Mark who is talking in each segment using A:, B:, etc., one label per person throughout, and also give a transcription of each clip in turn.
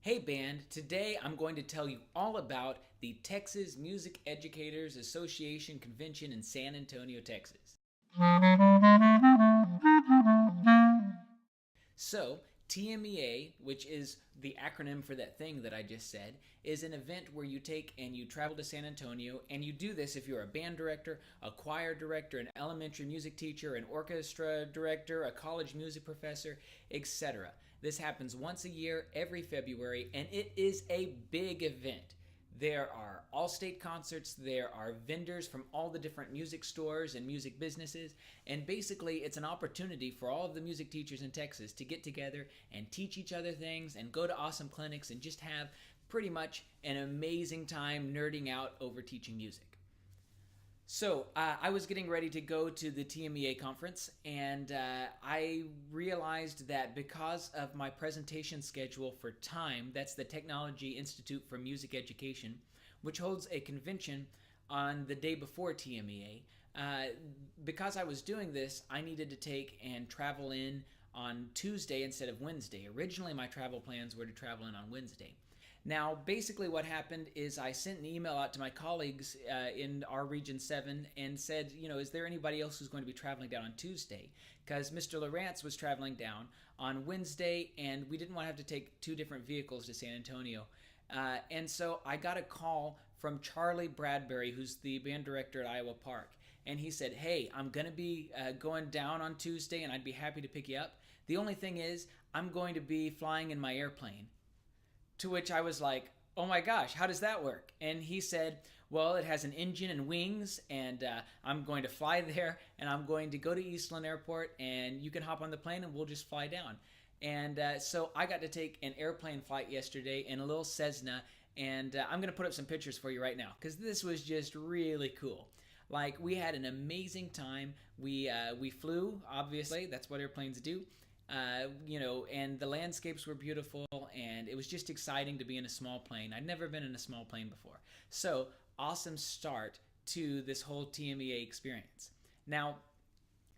A: Hey band, today I'm going to tell you all about the Texas Music Educators Association Convention in San Antonio, Texas. So, TMEA, which is the acronym for that thing that I just said, is an event where you take and you travel to San Antonio, and you do this if you're a band director, a choir director, an elementary music teacher, an orchestra director, a college music professor, etc. This happens once a year, every February, and it is a big event. There are all-state concerts, there are vendors from all the different music stores and music businesses, and basically it's an opportunity for all of the music teachers in Texas to get together and teach each other things and go to awesome clinics and just have pretty much an amazing time nerding out over teaching music. So I was getting ready to go to the TMEA conference, and I realized that because of my presentation schedule for TIME, that's the Technology Institute for Music Education, which holds a convention on the day before TMEA, because I was doing this, I needed to take and travel in on Tuesday instead of Wednesday. Originally, my travel plans were to travel in on Wednesday. Now, basically what happened is I sent an email out to my colleagues in our Region 7 and said, is there anybody else who's going to be traveling down on Tuesday? Because Mr. Lawrence was traveling down on Wednesday, and we didn't want to have to take two different vehicles to San Antonio. And so I got a call from Charlie Bradbury, who's the band director at Iowa Park. And he said, hey, I'm going to be going down on Tuesday, and I'd be happy to pick you up. The only thing is, I'm going to be flying in my airplane. To which I was like, oh my gosh, how does that work? And he said, well, it has an engine and wings, and I'm going to fly there, and I'm going to go to Eastland Airport, and you can hop on the plane, and we'll just fly down. And so I got to take an airplane flight yesterday in a little Cessna, and I'm going to put up some pictures for you right now, because this was just really cool. Like, we had an amazing time. We flew, obviously. That's what airplanes do. And the landscapes were beautiful, and it was just exciting to be in a small plane. I'd never been in a small plane before. So, awesome start to this whole TMEA experience. Now,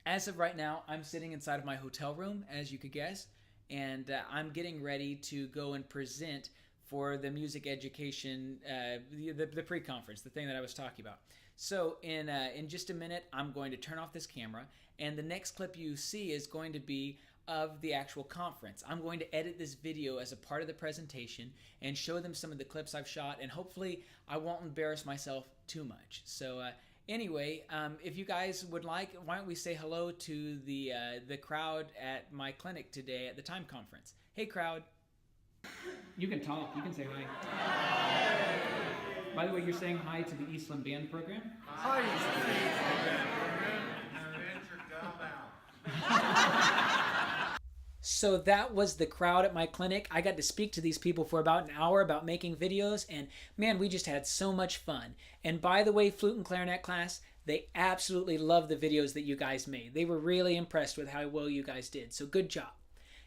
A: as of right now, I'm sitting inside of my hotel room, as you could guess, and I'm getting ready to go and present for the music education, the pre-conference, the thing that I was talking about. So in just a minute, I'm going to turn off this camera, and the next clip you see is going to be of the actual conference. I'm going to edit this video as a part of the presentation and show them some of the clips I've shot, and hopefully I won't embarrass myself too much. So anyway, if you guys would like, why don't we say hello to the crowd at my clinic today at the TIME conference. Hey crowd. You can talk, you can say hi. By the way, you're saying hi to the Eastland Band Program?
B: Hi, Eastland Band Program. And venture down.
A: So that was the crowd at my clinic. I got to speak to these people for about an hour about making videos, and man, we just had so much fun. And by the way, flute and clarinet class, they absolutely loved the videos that you guys made. They were really impressed with how well you guys did, so good job.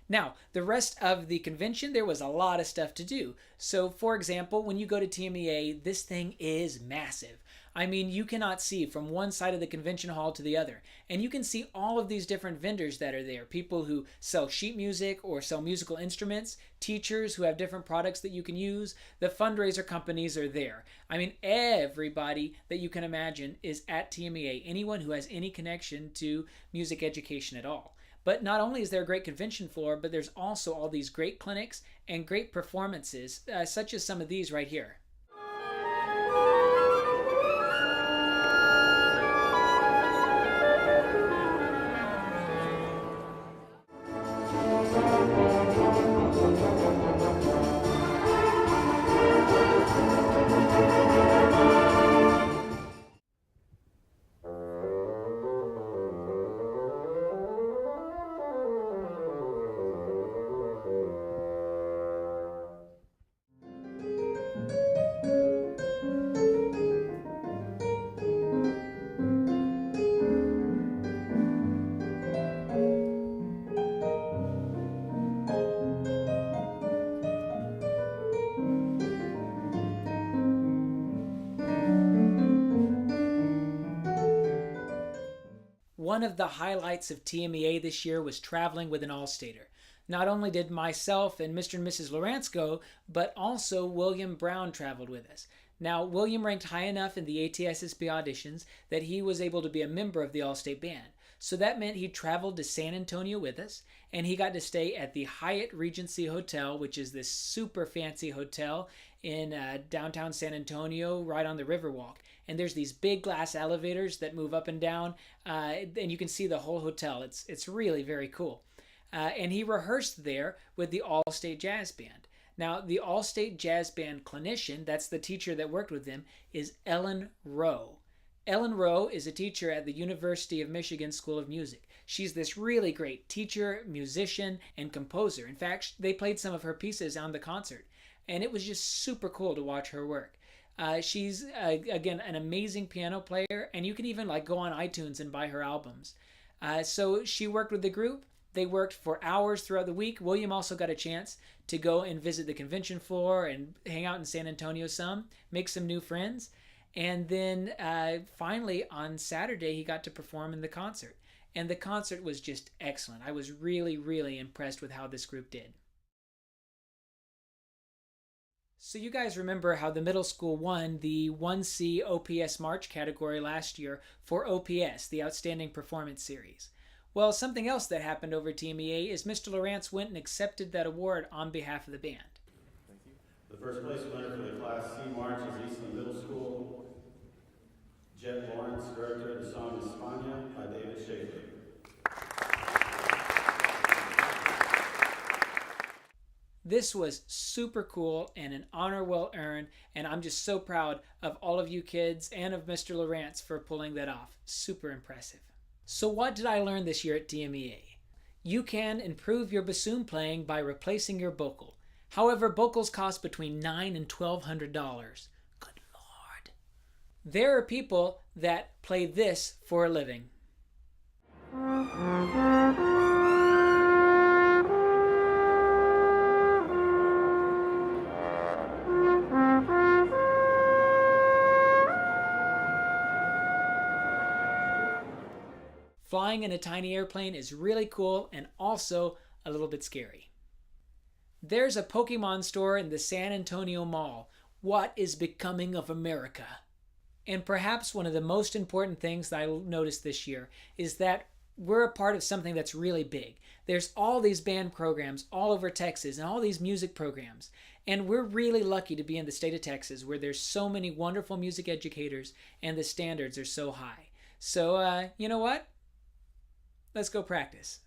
A: Now, the rest of the convention, there was a lot of stuff to do. So, for example, when you go to TMEA, this thing is massive. I mean, you cannot see from one side of the convention hall to the other. And you can see all of these different vendors that are there. People who sell sheet music or sell musical instruments, teachers who have different products that you can use. The fundraiser companies are there. I mean, everybody that you can imagine is at TMEA. Anyone who has any connection to music education at all. But not only is there a great convention floor, but there's also all these great clinics and great performances, such as some of these right here. One of the highlights of TMEA this year was traveling with an all-stater. Not only did myself and Mr. and Mrs. Lawrence go, but also William Brown traveled with us. Now, William ranked high enough in the ATSSB auditions that he was able to be a member of the All-State Band. So that meant he traveled to San Antonio with us, and he got to stay at the Hyatt Regency Hotel, which is this super fancy hotel in downtown San Antonio, right on the Riverwalk. And there's these big glass elevators that move up and down, and you can see the whole hotel. It's really very cool. And he rehearsed there with the All-State Jazz Band. Now, the All-State Jazz Band clinician, that's the teacher that worked with him, is Ellen Rowe. Ellen Rowe is a teacher at the University of Michigan School of Music. She's this really great teacher, musician, and composer. In fact, they played some of her pieces on the concert, and it was just super cool to watch her work. She's, again, an amazing piano player, and you can even go on iTunes and buy her albums. So she worked with the group. They worked for hours throughout the week. William also got a chance to go and visit the convention floor and hang out in San Antonio some, make some new friends. And then finally on Saturday, he got to perform in the concert. And the concert was just excellent. I was really, really impressed with how this group did. So you guys remember how the middle school won the 1C OPS March category last year for OPS, the Outstanding Performance Series. Well, something else that happened over TMEA is Mr. Lawrence went and accepted that award on behalf of the band.
C: Thank you. The first place winner for the Class C March is Eastland Middle School. Jet Lawrence, director of the song España by David Schaefer.
A: This was super cool and an honor well earned, and I'm just so proud of all of you kids and of Mr. Lawrence for pulling that off. Super impressive. So what did I learn this year at TMEA? You can improve your bassoon playing by replacing your bocal. However, bocals cost between $900 and $1,200. Good Lord. There are people that play this for a living. Flying in a tiny airplane is really cool and also a little bit scary. There's a Pokemon store in the San Antonio Mall. What is becoming of America? And perhaps one of the most important things that I noticed this year is that we're a part of something that's really big. There's all these band programs all over Texas and all these music programs. And we're really lucky to be in the state of Texas where there's so many wonderful music educators and the standards are so high. So, you know what? Let's go practice.